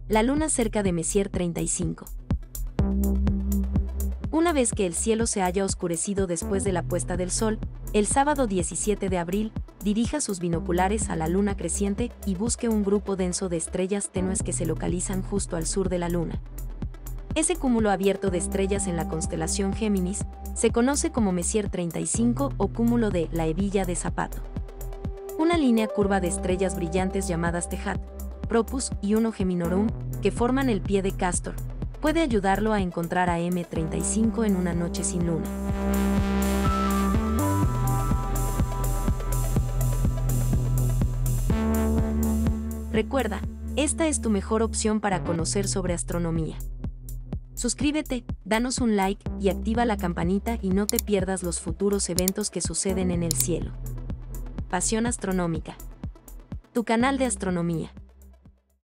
La luna cerca de Messier 35. Una vez que el cielo se haya oscurecido después de la puesta del sol, el sábado 17 de abril, dirija sus binoculares a la luna creciente y busque un grupo denso de estrellas tenues que se localizan justo al sur de la luna. Ese cúmulo abierto de estrellas en la constelación Géminis se conoce como Messier 35 o cúmulo de la hebilla de zapato. Una línea curva de estrellas brillantes llamadas Tehat, Propus y Uno Geminorum, que forman el pie de Castor, puede ayudarlo a encontrar a M35 en una noche sin luna. Recuerda, esta es tu mejor opción para conocer sobre astronomía. Suscríbete, danos un like y activa la campanita y no te pierdas los futuros eventos que suceden en el cielo. Pasión Astronómica. Tu canal de astronomía.